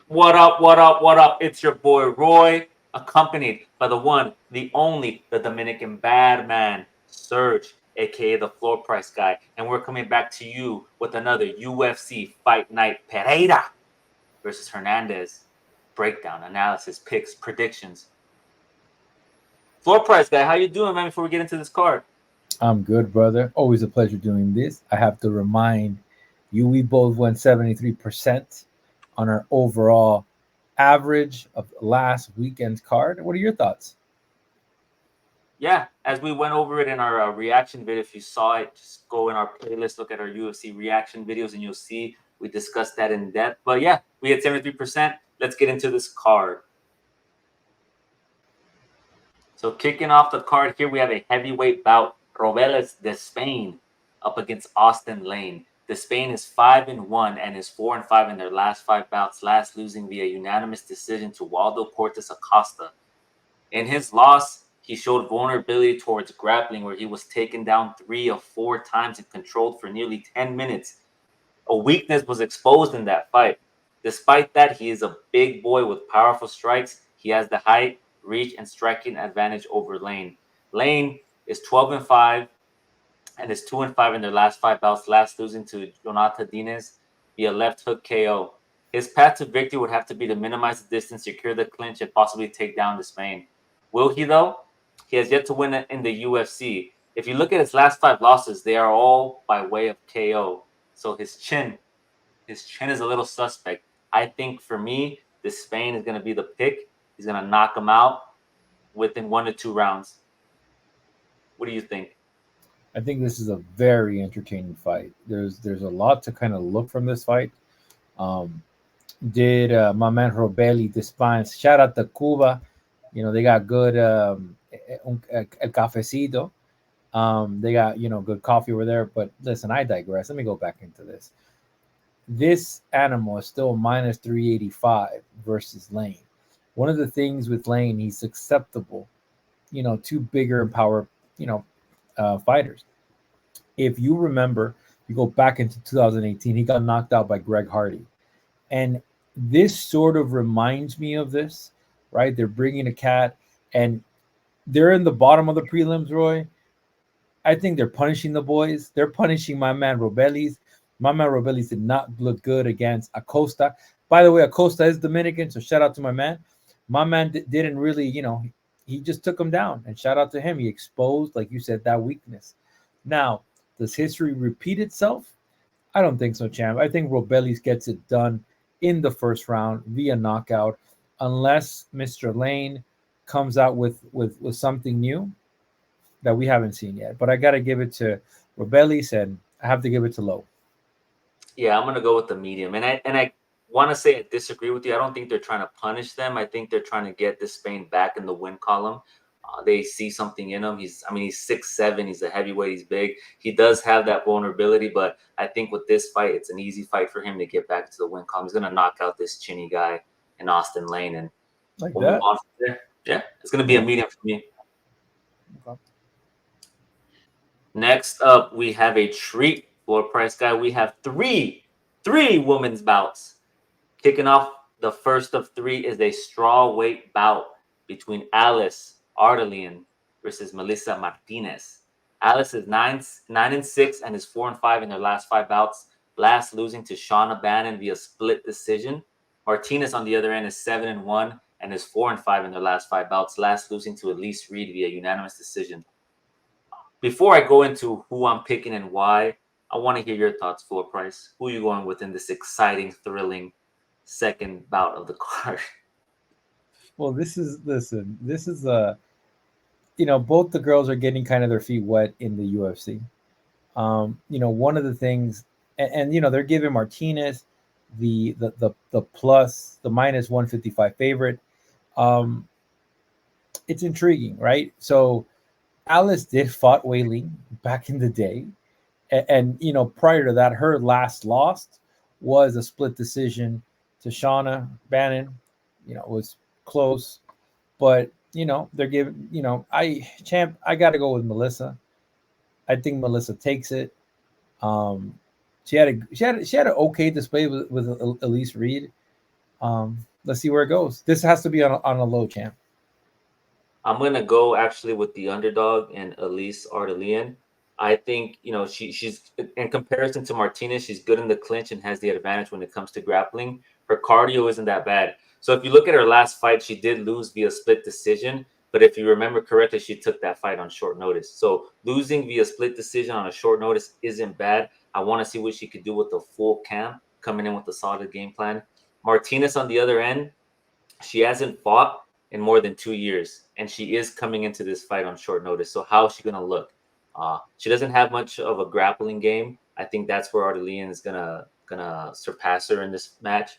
What up, what up, what up? It's your boy Roy, accompanied by the one, the only, the Dominican bad man, Serge, aka the floor price guy. And we're coming back to you with another UFC Fight Night Pereira versus Hernandez breakdown, analysis, picks, predictions. Floor price guy, how you doing, man, before we get into this card? I'm good, brother. Always a pleasure doing this. I have to remind you, we both went 73% on our overall average of last weekend's card. What are your thoughts? Yeah, as we went over it in our reaction video, if you saw it, just go in our playlist, look at our UFC reaction videos, and you'll see we discussed that in depth. But yeah, we had 73%. Let's get into this card. So kicking off the card here, we have a heavyweight bout. Robeles Despaigne up against Austin Lane. Despaigne is 5-1 and is 4-5 in their last 5 bouts, last losing via unanimous decision to Waldo Cortes Acosta. In his loss, he showed vulnerability towards grappling, where he was taken down 3 of 4 times and controlled for nearly 10 minutes. A weakness was exposed in that fight. Despite that, he is a big boy with powerful strikes. He has the height, reach, and striking advantage over Lane. Lane is 12-5 and is 2-5 in their last 5 bouts, last losing to Jonathan Dines via left hook KO. His path to victory would have to be to minimize the distance, secure the clinch, and possibly take down Despaigne. Will he, though? He has yet to win in the UFC. If you look at his last 5 losses, they are all by way of KO. So his chin is a little suspect. I think for me, Despaigne is going to be the pick. He's going to knock him out within 1 to 2 rounds. What do you think? I think this is a very entertaining fight. There's a lot to kind of look from this fight. Um, did my man Robelli Despines, shout out to Cuba. They got good el cafecito. They got good coffee over there. But listen, I digress. Let me go back into this. This animal is still minus 385 versus Lane. One of the things with Lane, he's acceptable, to bigger and power, fighters. If you remember, you go back into 2018, he got knocked out by Greg Hardy. And this sort of reminds me of this, right? They're bringing a cat and they're in the bottom of the prelims, Roy. I think they're punishing the boys. They're punishing my man Robelis. My man Robelis did not look good against Acosta. By the way, Acosta is Dominican, so shout out to my man. My man didn't really, he just took him down. And shout out to him. He exposed, like you said, that weakness. Now, does history repeat itself? I don't think so, champ. I think Robelis gets it done in the first round via knockout, unless Mr. Lane comes out with something new that we haven't seen yet. But I got to give it to Robelis, and I have to give it to Lowe. Yeah, I'm gonna go with the medium, and I want to say I disagree with you. I don't think they're trying to punish them. I think they're trying to get Despaigne back in the win column. They see something in him. He's 6'7". He's a heavyweight. He's big. He does have that vulnerability, but I think with this fight, it's an easy fight for him to get back to the win column. He's gonna knock out this chinny guy in Austin Lane, and Like we'll move that? on from there. Yeah, it's gonna be a Yeah. medium for me. Okay. Next up, we have a treat for price guy. We have three women's bouts. Kicking off the first of 3 is a straw weight bout between Alice Ardelean versus Melissa Martinez. Alice is 9-6 and is 4-5 in their last 5 bouts, last losing to Shauna Bannon via split decision. Martinez, on the other end, is 7-1 and is 4-5 in their last 5 bouts, last losing to Elise Reed via unanimous decision. Before I go into who I'm picking and why, I want to hear your thoughts, Floor Price. Who are you going with in this exciting, thrilling second bout of the card? Well, listen. This is both the girls are getting kind of their feet wet in the UFC. One of the things, and they're giving Martinez the plus the minus 155 favorite. Um, it's intriguing, right? So Alice did fought Wei Ling back in the day, and prior to that, her last loss was a split decision to Shauna Bannon. It was close, but they're giving. I got to go with Melissa. I think Melissa takes it. Um, she had an okay display with Elise Reed. Let's see where it goes. This has to be on a low, champ. I'm gonna go actually with the underdog and Elise Ardelean. I think she's in comparison to Martinez, she's good in the clinch and has the advantage when it comes to grappling. Her cardio isn't that bad. So if you look at her last fight, she did lose via split decision. But if you remember correctly, she took that fight on short notice. So losing via split decision on a short notice isn't bad. I want to see what she could do with the full camp, coming in with a solid game plan. Martinez on the other end, she hasn't fought in more than 2 years, and she is coming into this fight on short notice. So how is she going to look? She doesn't have much of a grappling game. I think that's where Ardelean is gonna surpass her in this match.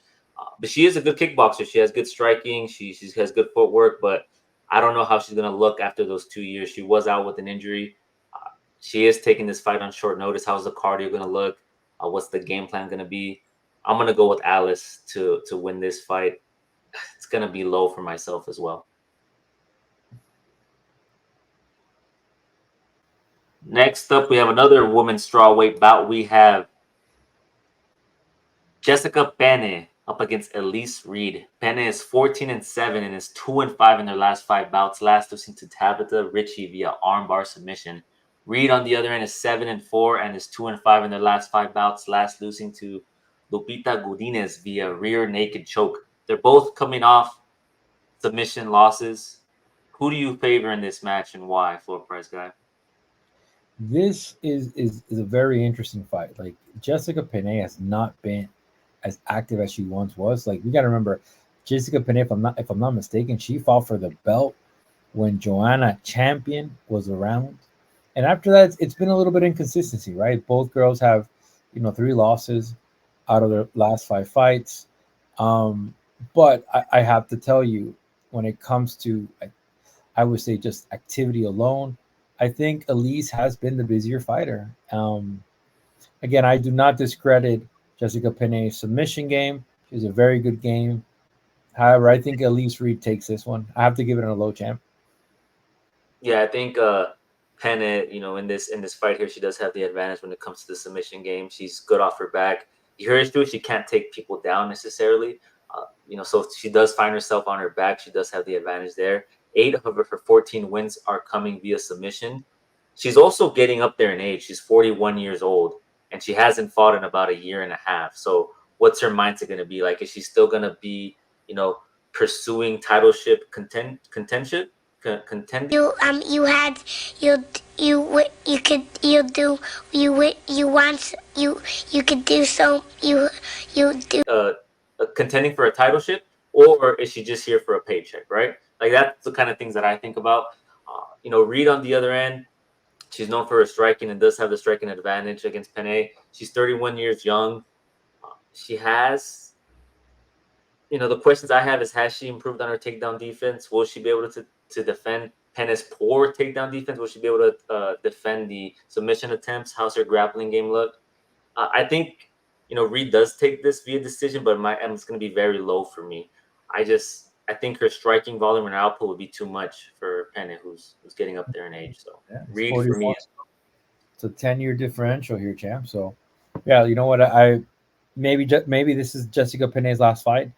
But she is a good kickboxer. She has good striking. She has good footwork. But I don't know how she's gonna look after those 2 years. She was out with an injury. She is taking this fight on short notice. How's the cardio gonna look? What's the game plan gonna be? I'm gonna go with Alice to win this fight. It's gonna be low for myself as well. Next up, we have another women's strawweight bout. We have Jessica Penne up against Elise Reed. Penne is 14-7 and is 2-5 in their last 5 bouts. Last losing to Tabitha Ritchie via armbar submission. Reed on the other end is 7-4 and is 2-5 in their last 5 bouts. Last losing to Lupita Godinez via rear naked choke. They're both coming off submission losses. Who do you favor in this match and why, Floor Price Guy? This is a very interesting fight. Like Jessica Penne has not been as active as she once was. Like we got to remember, Jessica Penne, if I'm not mistaken, she fought for the belt when Joanna Champion was around, and after that, it's been a little bit inconsistency, right? Both girls have, 3 losses out of their last 5 fights. Um, but I have to tell you, when it comes to, I would say just activity alone, I think Elise has been the busier fighter. Again, I do not discredit Jessica Penne's submission game. She's a very good game. However, I think Elise Reed takes this one. I have to give it a low, champ. Yeah, I think Penne, in this fight here, she does have the advantage when it comes to the submission game. She's good off her back. Her issue is she can't take people down necessarily. So if she does find herself on her back, she does have the advantage there. 8 of her 14 wins are coming via submission. She's also getting up there in age. She's 41 years old, and she hasn't fought in about a year and a half. So what's her mindset going to be like? Is she still going to be, pursuing titleship contention? Contending? You could you do you want you could do so you do Contending for a titleship, or is she just here for a paycheck, right? Like that's the kind of things that I think about. Reed on the other end, she's known for her striking and does have the striking advantage against Penne. She's 31 years young. She has, the questions I have is, has she improved on her takedown defense? Will she be able to defend Penne's poor takedown defense? Will she be able to defend the submission attempts? How's her grappling game look? I think Reed does take this via decision, but it's going to be very low for me. I think her striking volume and output would be too much for Penne, who's getting up there in age. So Yeah, it's Reed for me 41. is It's a 10-year differential here, champ. So, yeah, you know what? I maybe this is Jessica Penne's last fight.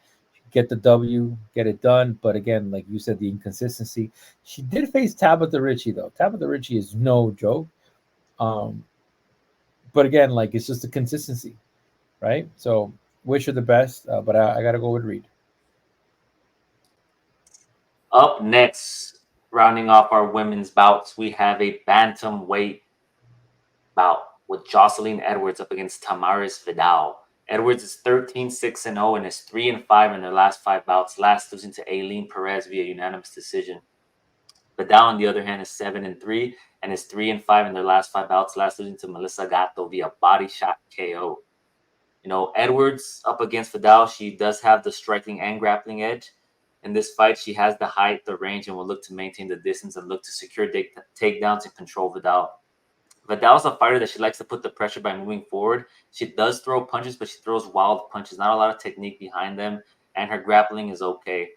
Get the W, get it done. But again, like you said, the inconsistency. She did face Tabitha Ritchie though. Tabitha Ritchie is no joke. Um, but again, like it's just the consistency, right? So wish her the best. But I got to go with Reed. up next. Rounding off our women's bouts, we have a bantamweight bout with Jocelyn Edwards up against Tamaris Vidal. Edwards is 13-6-0 and is 3-5 in their last 5 bouts, last losing to Aileen Perez via unanimous decision. Vidal, on the other hand, is 7-3 and is 3-5 in their last 5 bouts, last losing to Melissa Gatto via body shot KO. Edwards up against Vidal, she does have the striking and grappling edge. In this fight, she has the height, the range, and will look to maintain the distance and look to secure takedowns and control Vidal. Vidal's a fighter that she likes to put the pressure by moving forward. She does throw punches, but she throws wild punches. Not a lot of technique behind them, and her grappling is okay.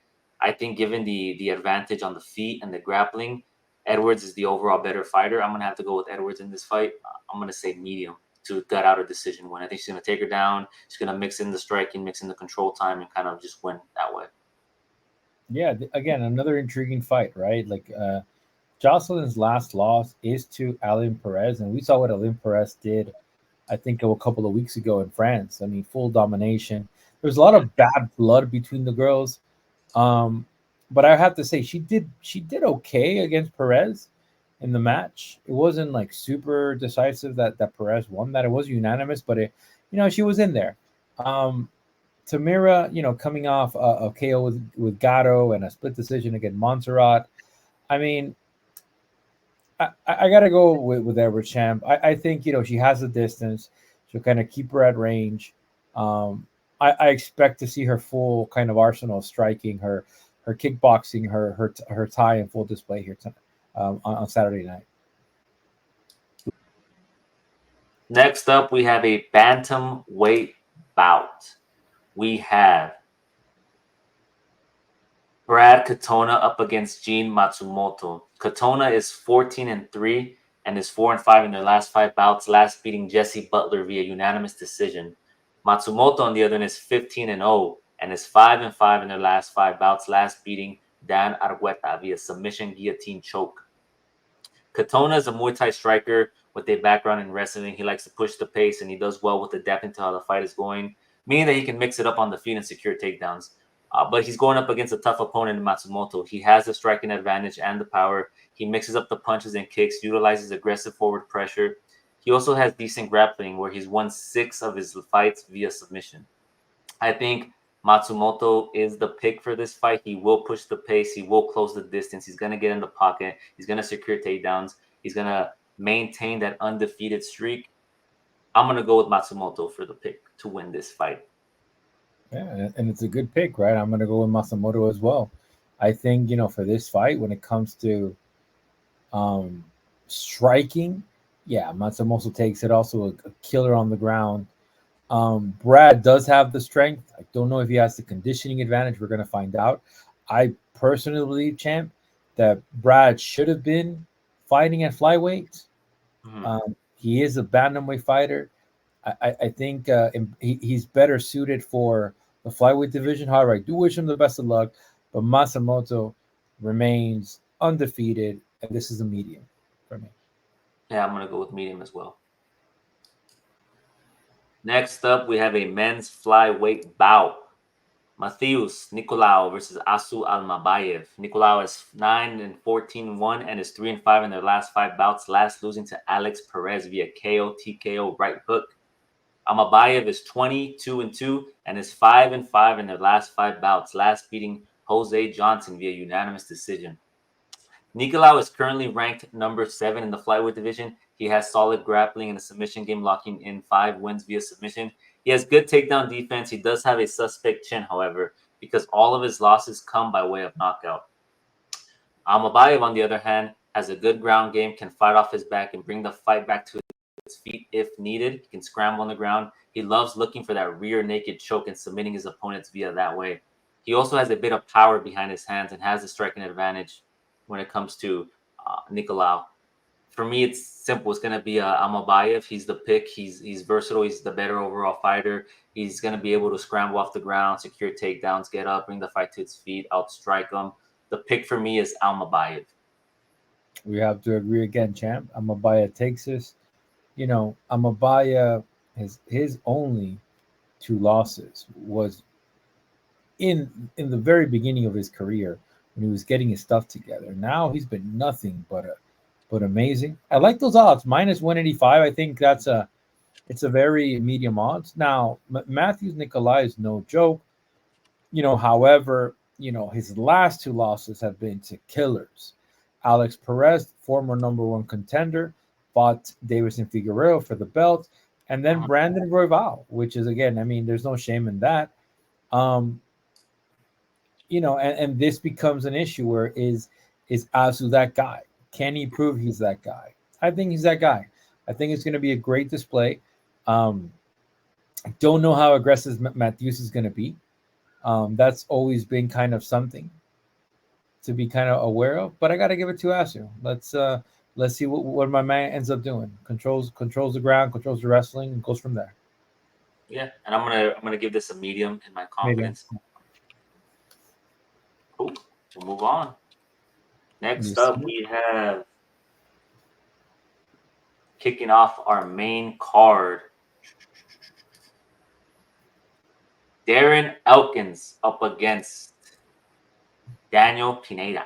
I think given the advantage on the feet and the grappling, Edwards is the overall better fighter. I'm going to have to go with Edwards in this fight. I'm going to say medium. to gut out a decision win. I think she's going to take her down. She's going to mix in the striking, mix in the control time, and kind of just win that way. Yeah, again, another intriguing fight, right? Like Jocelyn's last loss is to Aline Perez, and we saw what Aline Perez did, I think, a couple of weeks ago in France. I mean, full domination. There's a lot of bad blood between the girls, but I have to say she did okay against Perez in the match. It wasn't like super decisive that Perez won. That it was unanimous, but she was in there. Tamira, coming off a KO with Gatto and a split decision against Montserrat. I mean, I got to go with Edward Champ. I think, she has the distance. She'll kind of keep her at range. I expect to see her full kind of arsenal of striking, her kickboxing, her tie in full display here on Saturday night. Next up, we have a bantamweight bout. We have Brad Katona up against Gene Matsumoto. Katona is 14-3 and is 4-5 in their last 5 bouts, last beating Jesse Butler via unanimous decision. Matsumoto, on the other hand, is 15-0 and is 5-5 in their last 5 bouts, last beating Dan Argueta via submission guillotine choke. Katona is a Muay Thai striker with a background in wrestling. He likes to push the pace, and he does well with adapting to how the fight is going, meaning that he can mix it up on the feet and secure takedowns. But he's going up against a tough opponent in Matsumoto. He has the striking advantage and the power. He mixes up the punches and kicks, utilizes aggressive forward pressure. He also has decent grappling, where he's won 6 of his fights via submission. I think Matsumoto is the pick for this fight. He will push the pace. He will close the distance. He's going to get in the pocket. He's going to secure takedowns. He's going to maintain that undefeated streak. I'm going to go with Matsumoto for the pick to win this fight. Yeah, and it's a good pick, right? I'm going to go with Matsumoto as well. I think, for this fight, when it comes to striking, yeah, Matsumoto takes it. Also a killer on the ground. Brad does have the strength. I don't know if he has the conditioning advantage. We're going to find out. I personally believe, Champ, that Brad should have been fighting at flyweight. Mm-hmm. He is a bantamweight fighter. I think he's better suited for the flyweight division. However, I do wish him the best of luck. But Matsumoto remains undefeated, and this is a medium for me. Yeah, I'm going to go with medium as well. Next up, we have a men's flyweight bout. Matheus Nicolau versus Asu Almabayev. Nicolau is 9-14-1 and is 3-5 in their last 5 bouts, last losing to Alex Perez via KO, TKO, right hook. Almabayev is 22-2 and is 5-5 in their last 5 bouts, last beating Jose Johnson via unanimous decision. Nicolau is currently ranked number 7 in the flyweight division. He has solid grappling and a submission game, locking in 5 wins via submission. He has good takedown defense. He does have a suspect chin, however, because all of his losses come by way of knockout. Almabayev, on the other hand, has a good ground game, can fight off his back and bring the fight back to his feet if needed. He can scramble on the ground. He loves looking for that rear naked choke and submitting his opponents via that way. He also has a bit of power behind his hands and has a striking advantage when it comes to Nicolau. For me, it's simple. It's going to be Almabayev. He's the pick. He's versatile. He's the better overall fighter. He's going to be able to scramble off the ground, secure takedowns, get up, bring the fight to its feet, outstrike him. The pick for me is Almabayev. We have to agree again, champ. Almabayev takes this. Almabayev, his only 2 losses was in the very beginning of his career when he was getting his stuff together. Now he's been nothing but amazing. I like those odds. -185. I think it's a very medium odds. Now, Matheus Nicolau is no joke. However, his last 2 losses have been to killers. Alex Perez, former number 1 contender, fought Davison Figueiredo for the belt, and then Brandon Royval, which is, again, I mean, there's no shame in that. And this becomes an issue where is Asu that guy? Can he prove he's that guy? I think he's that guy. I think it's going to be a great display. I don't know how aggressive Matheus is going to be. That's always been kind of something to be kind of aware of, but I got to give it to Asu. let's see what my man ends up doing. Controls the ground, controls the wrestling, and goes from there. Yeah, and I'm gonna give this a medium in my Medium. confidence. Cool. We'll move on. Next Yes. up, we have kicking off our main card. Darren Elkins up against Daniel Pineda.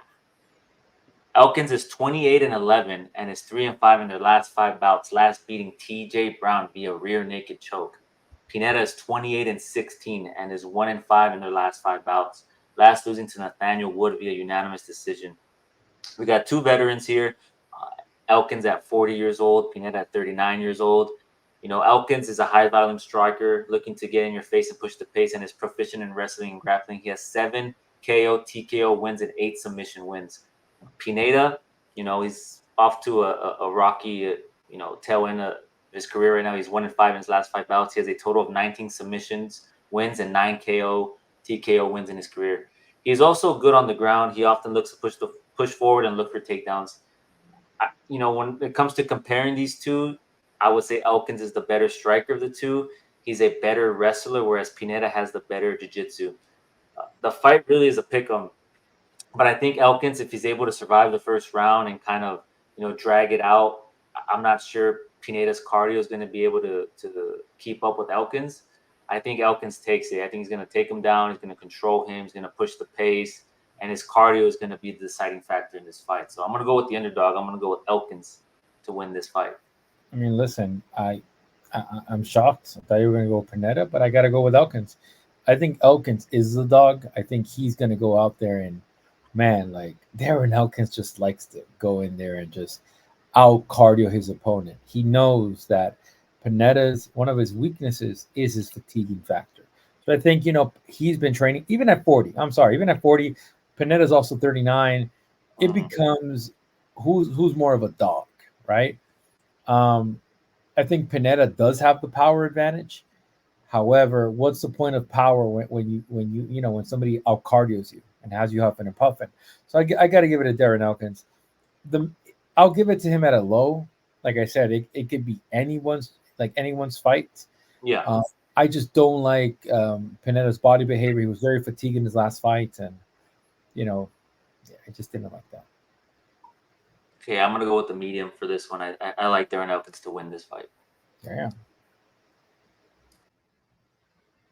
Elkins is 28-11 and is 3-5 in their last 5 bouts, last beating TJ Brown via rear naked choke. Pineda is 28-16 and is 1-5 in their last 5 bouts, last losing to Nathaniel Wood via unanimous decision. We got two veterans here. Elkins at 40 years old, Pineda at 39 years old. You know, Elkins is a high volume striker looking to get in your face and push the pace and is proficient in wrestling and grappling. He has 7 KO, TKO wins and 8 submission wins. Pineda, you know, he's off to a rocky, tail end of his career right now. He's 1-5 in his last 5 bouts. He has a total of 19 submissions wins and 9 KO, TKO wins in his career. He's also good on the ground. He often looks to push forward and look for takedowns. When it comes to comparing these two, I would say Elkins is the better striker of the two. He's a better wrestler, whereas Pineda has the better jiu-jitsu. The fight really is a pick-em. But I think Elkins, if he's able to survive the first round and kind of, drag it out, I'm not sure Pineda's cardio is going to be able to keep up with Elkins. I think Elkins takes it. I think he's going to take him down. He's going to control him. He's going to push the pace. And his cardio is going to be the deciding factor in this fight. So I'm going to go with the underdog. I'm going to go with Elkins to win this fight. I mean, listen, I'm shocked. I thought you were going to go Panetta, but I got to go with Elkins. I think Elkins is the dog. I think he's going to go out there and, man, like Darren Elkins just likes to go in there and just out cardio his opponent. He knows that Panetta's one of his weaknesses is his fatiguing factor. So I think, he's been training even at 40. Even at 40, Panetta's also 39. It becomes who's more of a dog, right? I think Panetta does have the power advantage. However, what's the point of power when somebody out cardios you and has you huffing and puffing? So I got to give it to Darren Elkins. I'll give it to him at a low. Like I said, it could be anyone's fight. Yeah. I just don't like Panetta's body behavior. He was very fatigued in his last fight, and I just didn't like that. Okay, I'm gonna go with the medium for this one. I like Darren Elkins to win this fight. Yeah.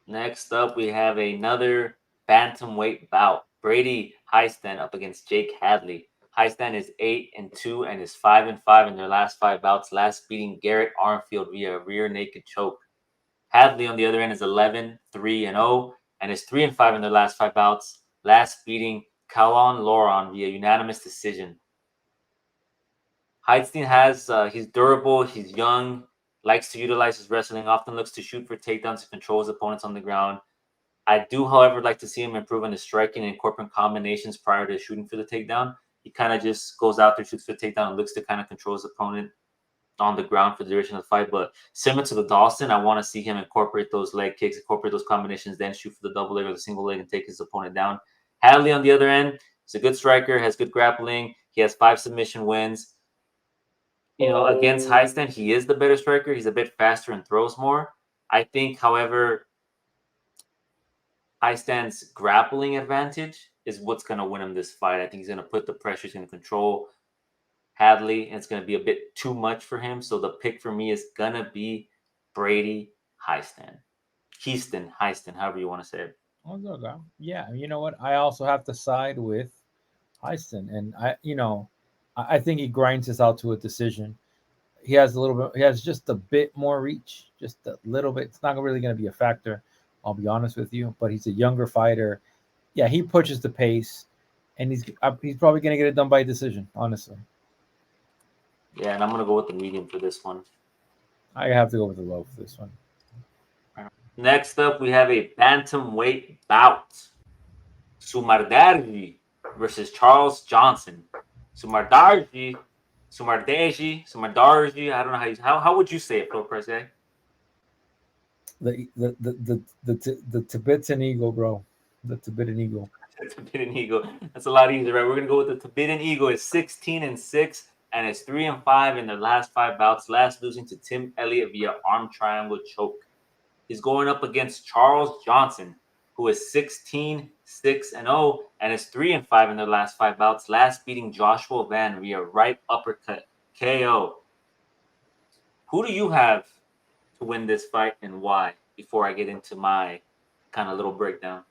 Next up, we have another bantamweight bout. Brady Hiestand up against Jake Hadley. Hiestand is 8-2 and is 5-5 in their last 5 bouts, last beating Garrett Armfield via a rear naked choke. Hadley, on the other end, is 11-3-0 and is 3-5 in their last 5 bouts, last beating Calon Loron via unanimous decision. Hiestand he's durable, he's young, likes to utilize his wrestling, often looks to shoot for takedowns and control his opponents on the ground. I do, however, like to see him improve on his striking and incorporating combinations prior to shooting for the takedown. He kind of just goes out there, shoots for the takedown, and looks to kind of control his opponent on the ground for the duration of the fight. But similar to the Dawson, I want to see him incorporate those leg kicks, incorporate those combinations, then shoot for the double leg or the single leg and take his opponent down. Hadley, on the other end, is a good striker, has good grappling. He has 5 submission wins. Against Hiestand, he is the better striker. He's a bit faster and throws more. I think, however, Hiestand's grappling advantage is what's going to win him this fight. I think he's going to put the pressure, he's going to control Hadley, and it's going to be a bit too much for him. So the pick for me is going to be Brady Hiestand. Hiestand, however you want to say it. Okay. Yeah, you know what? I also have to side with Hiestand, and I think he grinds this out to a decision. He has just a bit more reach, just a little bit. It's not really going to be a factor, I'll be honest with you. But he's a younger fighter. Yeah, he pushes the pace, and he's probably going to get it done by decision, honestly. Yeah, and I'm going to go with the medium for this one. I have to go with the low for this one. Next up, we have a bantamweight bout. Sumudaerji versus Charles Johnson. Sumudaerji. I don't know how would you say it, Pro Press? The Tibetan Eagle, bro. The Tibetan Eagle. The Tibetan Eagle. That's a lot easier, right? We're gonna go with the Tibetan Eagle. Is 16-6 and is 3-5 in their last 5 bouts, last losing to Tim Elliott via arm triangle choke. He's going up against Charles Johnson, who is 16-6-0 and is 3-5 in their last 5 bouts, last beating Joshua Van via right uppercut KO. Who do you have to win this fight and why? Before I get into my kind of little breakdown.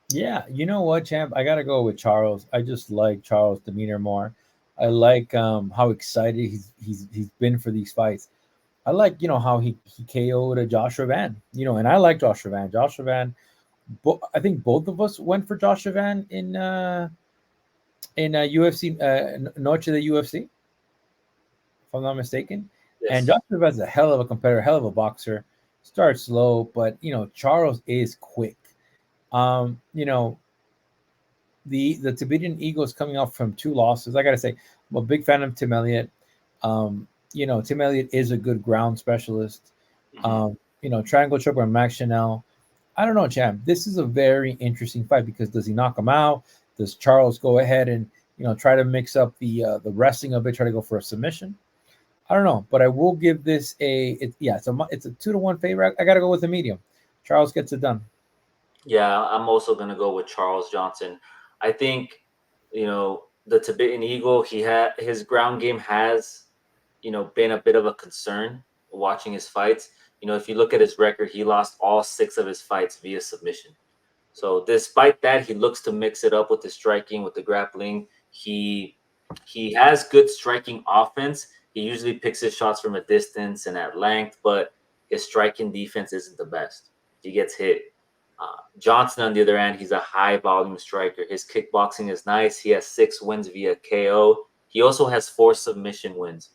Yeah, you know what, champ? I gotta go with Charles. I just like Charles' demeanor more. I like how excited he's been for these fights. I like how he KO'd Joshua Van. And I like Joshua Van. Joshua Van. I think both of us went for Joshua Van in UFC Noche de UFC, if I'm not mistaken. Yes. And Joshua Van's a hell of a competitor, hell of a boxer. Starts slow, but Charles is quick. The Tibetan Eagle is coming off from 2 losses. I gotta say, I'm a big fan of Tim Elliott. Tim Elliott is a good ground specialist. Triangle choke by Max Chanel. I don't know, champ. This is a very interesting fight because does he knock him out? Does Charles go ahead and try to mix up the wrestling of it, try to go for a submission? I don't know, but I will give this it's a 2-1 favorite. I gotta go with the medium. Charles gets it done. Yeah, I'm also gonna go with Charles Johnson. I think the Tibetan Eagle. His ground game has been a bit of a concern watching his fights. If you look at his record, he lost all 6 of his fights via submission. So despite that, he looks to mix it up with the striking, with the grappling. He has good striking offense. He usually picks his shots from a distance and at length, but his striking defense isn't the best. He gets hit. Johnson, on the other hand, he's a high volume striker. His kickboxing is nice. He has 6 wins via KO. He also has 4 submission wins.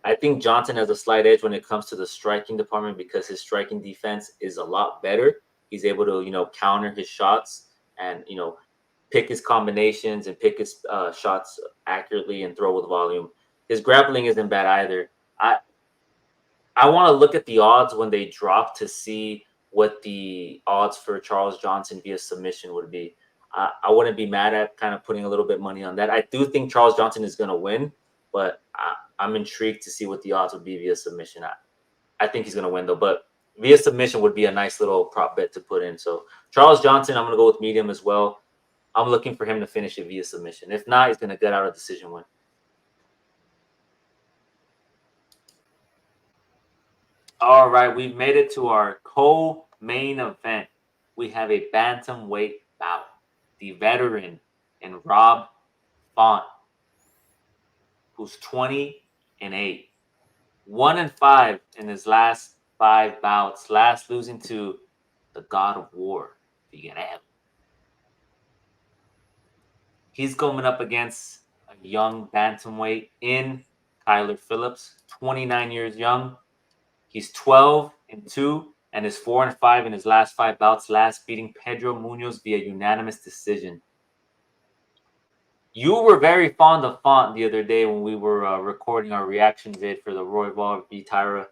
I think Johnson has a slight edge when it comes to the striking department because his striking defense is a lot better. He's able to, counter his shots and, pick his combinations and pick his shots accurately and throw with volume. His grappling isn't bad either. I want to look at the odds when they drop to see what the odds for Charles Johnson via submission would be. I wouldn't be mad at kind of putting a little bit money on that. I do think Charles Johnson is going to win, but I'm intrigued to see what the odds would be via submission. I think he's going to win, though, but via submission would be a nice little prop bet to put in. So Charles Johnson, I'm going to go with medium as well. I'm looking for him to finish it via submission. If not, he's going to get out a decision win. All right, we've made it to our co-main event. We have a bantamweight bout. The veteran and Rob Font, who's 20-8, 1-5 in his last 5 bouts, last losing to the God of War, Figueredo. He's coming up against a young bantamweight in Kyler Phillips, 29 years young. He's 12-2 and is 4-5 in his last 5 bouts, last beating Pedro Munoz via unanimous decision. You were very fond of Font the other day when we were recording our reaction vid for the Royval v. Tyra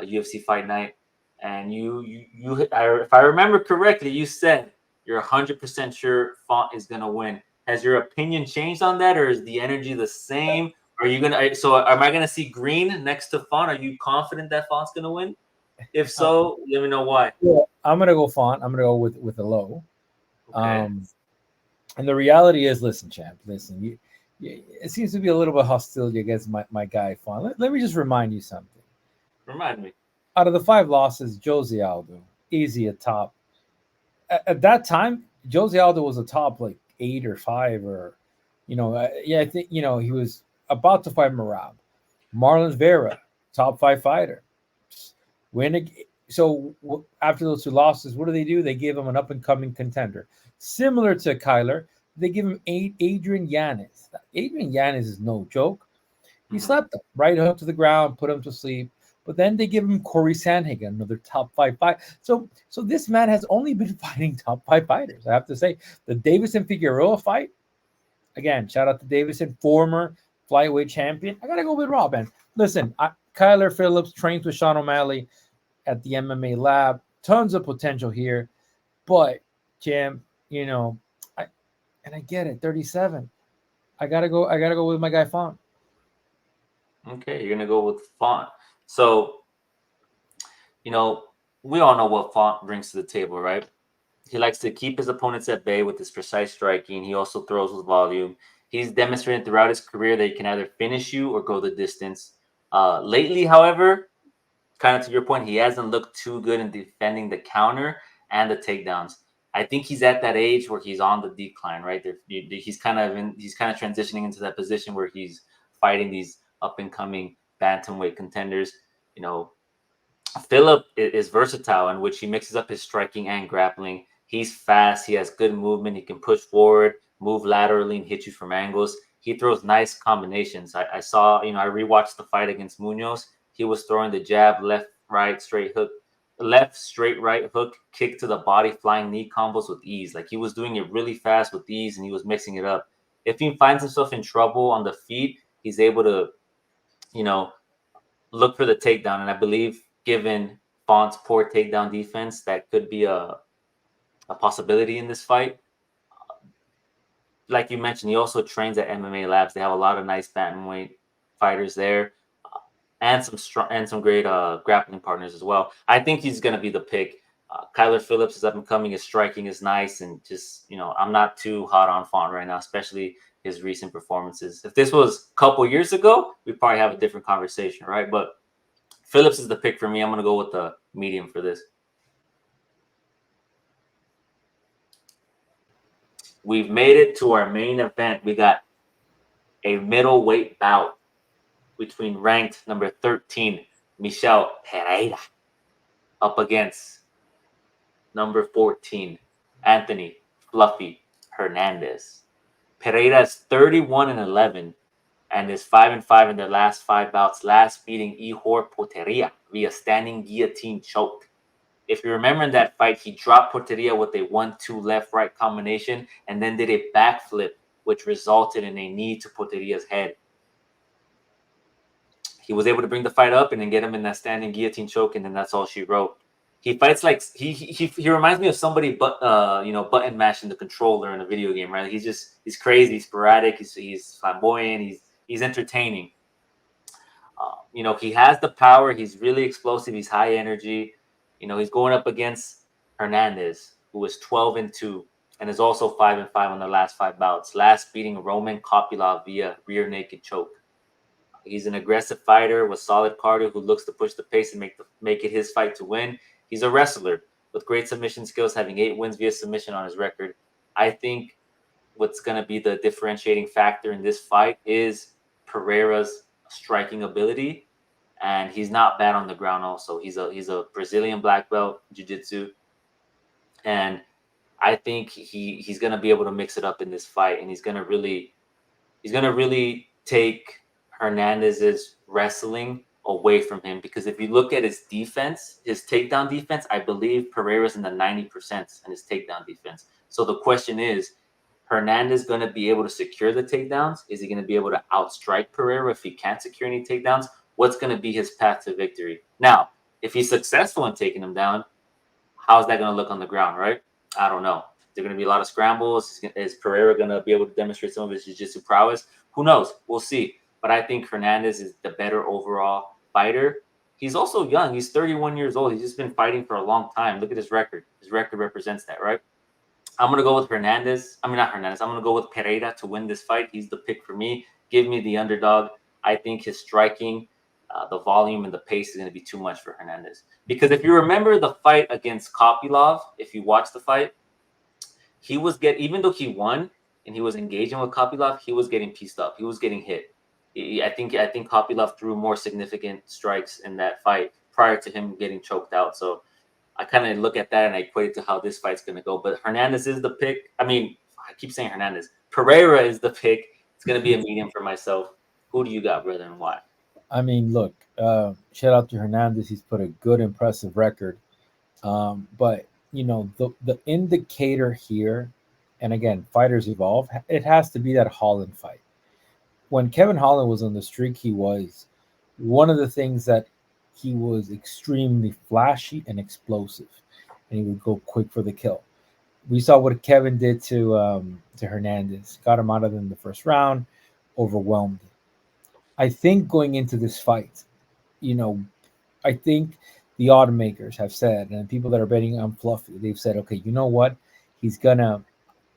UFC Fight Night, and if I remember correctly, you said you're 100% sure Font is gonna win. Has your opinion changed on that, or is the energy the same? Are you gonna? So, am I gonna see green next to Font? Are you confident that Font's gonna win? If so, let me know why. Yeah, I'm gonna go Font. I'm gonna go with a low. Okay. And the reality is, listen, champ, listen. It seems to be a little bit hostility against my guy Font. Let me just remind you something. Remind me. Out of the 5 losses, Jose Aldo, easy atop. At that time, Jose Aldo was a top like 8 or 5 or, I think he was about to fight Merab. Marlon Vera, top 5 fighter. So after those 2 losses, what do? They gave him an up-and-coming contender. Similar to Kyler, they give him Adrian Yanez. Adrian Yanez is no joke. He slapped him, right hook to the ground, put him to sleep. But then they give him Corey Sandhagen, another top 5 fight. So this man has only been fighting top 5 fighters. I have to say, the Davison-Figueroa fight, again, shout out to Davison, former flyweight champion. I got to go with Rob. And listen, Kyler Phillips trains with Sean O'Malley at the MMA lab. Tons of potential here. But, Jim, I get it, 37. I gotta go with my guy Font. Okay, you're gonna go with Font. So, you know, we all know what Font brings to the table, right? He likes to keep his opponents at bay with his precise striking. He also throws with volume. He's demonstrated throughout his career that he can either finish you or go the distance. Lately, however, kind of to your point, he hasn't looked too good in defending the counter and the takedowns. I think he's at that age where he's on the decline, right? He's kind of transitioning into that position where he's fighting these up and coming bantamweight contenders. You know, Philip is versatile in which he mixes up his striking and grappling. He's fast. He has good movement. He can push forward, move laterally, and hit you from angles. He throws nice combinations. I saw, I rewatched the fight against Munoz. He was throwing the jab, left, right, straight hook, left, straight, right hook, kick to the body, flying knee combos with ease. Like he was doing it really fast with ease, and he was mixing it up. If he finds himself in trouble on the feet, he's able to, you know, look for the takedown. And I believe, given Font's poor takedown defense, that could be a possibility in this fight. Like you mentioned, he also trains at MMA Labs. They have a lot of nice bantamweight fighters there, and some strong and some great grappling partners as well. I think he's going to be the pick. Kyler Phillips is up and coming. His striking is nice, and just I'm not too hot on Font right now, especially his recent performances. If this was a couple years ago, we'd probably have a different conversation, right? But Phillips is the pick for me. I'm going to go with the medium for this. We've made it to our main event. We got a middleweight bout between ranked number 13, Michel Pereira, up against number 14, Anthony Fluffy Hernandez. Pereira is 31-11 and is 5-5 in their last 5 bouts, last beating Ihor Porteria via standing guillotine choke. If you remember in that fight, he dropped Porteria with a 1-2 left-right combination and then did a backflip, which resulted in a knee to Porteria's head. He was able to bring the fight up and then get him in that standing guillotine choke, and then that's all she wrote. He fights like he reminds me of somebody, button mashing the controller in a video game, right? He's crazy, he's sporadic, he's flamboyant, he's entertaining. He has the power. He's really explosive. He's high energy. He's going up against Hernandez, who is 12-2 and is also 5-5 on the last 5 bouts, last beating Roman Kopylov via rear naked choke. He's an aggressive fighter with solid cardio who looks to push the pace and make it his fight to win. He's a wrestler with great submission skills, having 8 wins via submission on his record. I think what's going to be the differentiating factor in this fight is Pereira's striking ability, and he's not bad on the ground. Also, he's a Brazilian black belt jiu-jitsu, and I think he's going to be able to mix it up in this fight, and he's going to really take Hernandez's wrestling away from him, because if you look at his defense, his takedown defense, I believe Pereira's in the 90% in his takedown defense. So the question is, Hernandez going to be able to secure the takedowns? Is he going to be able to outstrike Pereira if he can't secure any takedowns? What's going to be his path to victory? Now, if he's successful in taking him down, how's that going to look on the ground, right? I don't know. There are going to be a lot of scrambles. Is Pereira going to be able to demonstrate some of his jiu-jitsu prowess? Who knows? We'll see. But I think Hernandez is the better overall fighter. He's also young. He's 31 years old. He's just been fighting for a long time. Look at his record. His record represents that, right? I'm going to go with Hernandez. I mean, not Hernandez. I'm going to go with Pereira to win this fight. He's the pick for me. Give me the underdog. I think his striking, the volume, and the pace is going to be too much for Hernandez. Because if you remember the fight against Kopylov, if you watch the fight, even though he won and he was engaging with Kopylov, he was getting pieced up. He was getting hit. I think Kopylov threw more significant strikes in that fight prior to him getting choked out. So I kind of look at that and I equate it to how this fight's going to go. But Hernandez is the pick. I mean, I keep saying Hernandez. Pereira is the pick. It's going to be a medium for myself. Who do you got, brother, and why? I mean, look, shout out to Hernandez. He's put a good, impressive record. But, the indicator here, and again, fighters evolve, it has to be that Holland fight. When Kevin Holland was on the streak, he was one of the things that he was extremely flashy and explosive, and he would go quick for the kill. We saw what Kevin did to Hernandez, got him out of in the first round, overwhelmed him. I think going into this fight, you know, I think the odd makers have said, and people that are betting on Fluffy, they've said, okay, you know what? He's gonna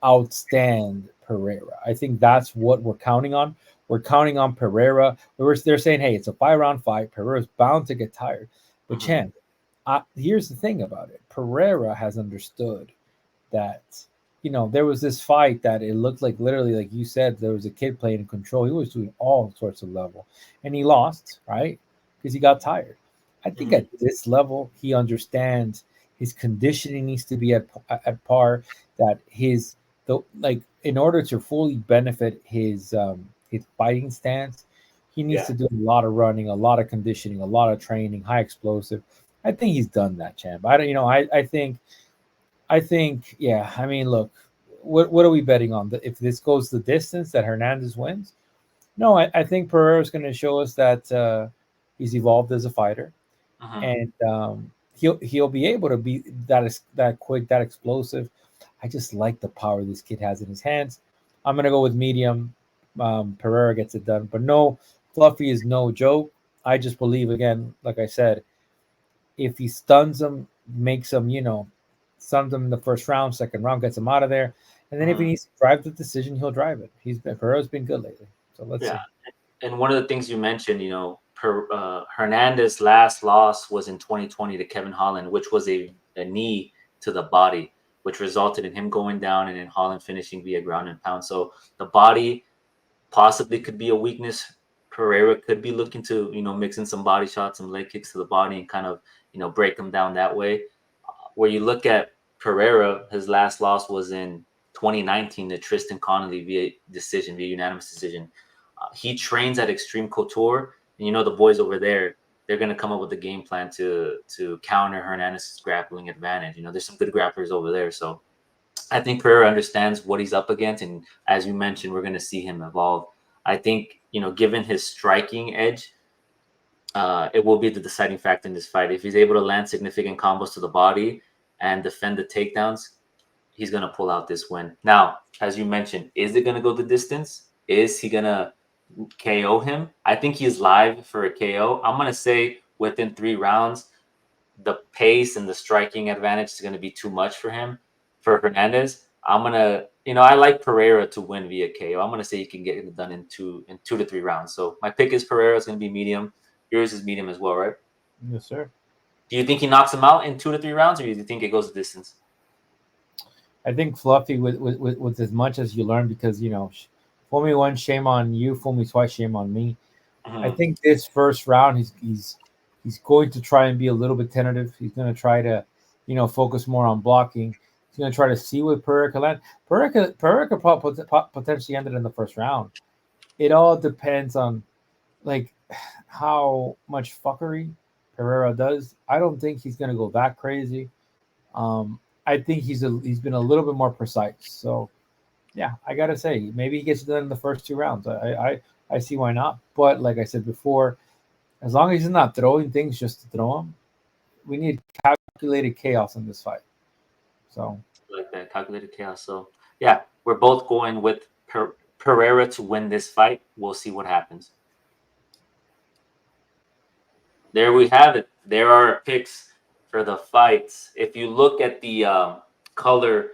outstand Pereira. I think that's what we're counting on. We're counting on Pereira. They're saying, hey, it's a 5-round fight. Pereira's bound to get tired. But Mhm. champ, here's the thing about it. Pereira has understood that there was this fight that it looked like, literally, like you said, there was a kid playing in control. He was doing all sorts of level, and he lost, right? Because he got tired. I think Mhm. at this level, he understands his conditioning needs to be at par. That like, in order to fully benefit his fighting stance, he needs Yeah. to do a lot of running, a lot of conditioning, a lot of training, high explosive. I think he's done that, champ. I don't, I think, yeah. I mean, look, what are we betting on? If this goes the distance, that Hernandez wins? No, I think Pereira is going to show us that he's evolved as a fighter, Mhm. and he'll be able to be that quick, that explosive. I just like the power this kid has in his hands. I'm going to go with medium. Pereira gets it done, but no, Fluffy is no joke. I just believe, again, like I said, if he stuns him, makes him, stuns him in the first round, second round, gets him out of there, and then if he Mhm. needs to drive the decision, he'll drive it. Pereira's been good lately, so let's Yeah. see. And one of the things you mentioned, Hernandez's last loss was in 2020 to Kevin Holland, which was a knee to the body, which resulted in him going down and then Holland finishing via ground and pound. So the body possibly could be a weakness. Pereira could be looking to, mix in some body shots, some leg kicks to the body and kind of, break them down that way. Where you look at Pereira, his last loss was in 2019 to Tristan Connolly via unanimous decision. He trains at Extreme Couture, and the boys over there, they're going to come up with a game plan to counter Hernandez's grappling advantage. There's some good grapplers over there, so I think Pereira understands what he's up against, and as you mentioned, we're going to see him evolve. I think given his striking edge, it will be the deciding factor in this fight. If he's able to land significant combos to the body and defend the takedowns, he's going to pull out this win. Now, as you mentioned, is it going to go the distance? Is he going to KO him? I think he's live for a KO. I'm going to say within 3 rounds. The pace and the striking advantage is going to be too much for him. For Hernandez, I'm going to, I like Pereira to win via KO. I'm going to say he can get it done in 2 to 3 rounds. So my pick is Pereira. It's going to be medium. Yours is medium as well, right? Yes, sir. Do you think he knocks him out in 2 to 3 rounds, or do you think it goes the distance? I think Fluffy with as much as you learn, because fool me once, shame on you. Fool me twice, shame on me. I Mm-hmm. think this first round, he's going to try and be a little bit tentative. He's going to try to, focus more on blocking. He's going to try to see what Pereira can land. Pereira could potentially end it in the first round. It all depends on, like, how much fuckery Pereira does. I don't think he's going to go that crazy. I think he's been a little bit more precise. So yeah, I gotta say, maybe he gets it done in the first 2 rounds. I see why not. But like I said before, as long as he's not throwing things just to throw them, we need calculated chaos in this fight. So Like that calculated chaos. So yeah, we're both going with Pereira to win this fight. We'll see what happens. There we have it. There are our picks for the fights. If you look at the color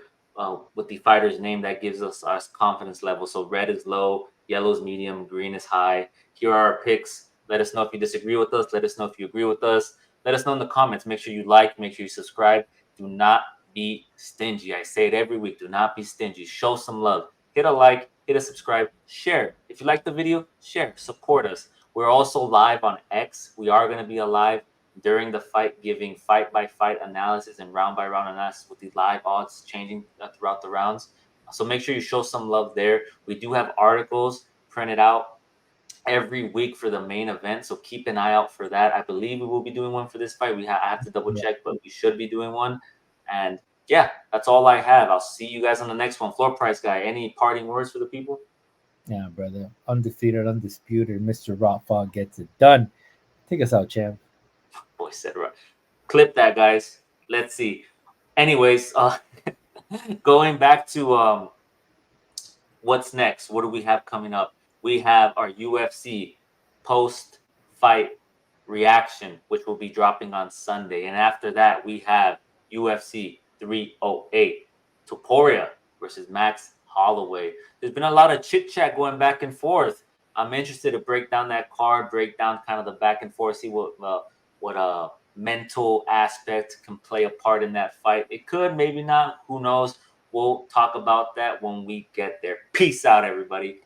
with the fighter's name, that gives us our confidence level. So red is low, yellow is medium, green is high. Here are our picks. Let us know if you disagree with us. Let us know if you agree with us. Let us know in the comments. Make sure you like, make sure you subscribe. Do not be stingy. I say it every week. Do not be stingy. Show some love. Hit a like, hit a subscribe, share. If you like the video, share, support us. We're also live on X. We are going to be alive during the fight, giving fight by fight analysis and round by round analysis with the live odds changing throughout the rounds. So make sure you show some love there. We do have articles printed out every week for the main event, so keep an eye out for that. I believe we will be doing one for this fight. I have to double yeah, check, but we should be doing one. And yeah, that's all I have. I'll see you guys on the next one. Floor price guy, any parting words for the people? yeah, brother, undefeated, undisputed. Mr. Rockfall gets it done. Take us out, champ. Boy said right. Clip that, guys. Let's see. Anyways, going back to what's next? What do we have coming up? We have our UFC post-fight reaction, which will be dropping on Sunday. And after that, we have UFC 308, Topuria versus Max Holloway. There's been a lot of chit-chat going back and forth. I'm interested to break down that card, break down kind of the back and forth, see what mental aspect can play a part in that fight. It could, maybe not. Who knows? We'll talk about that when we get there. Peace out, everybody.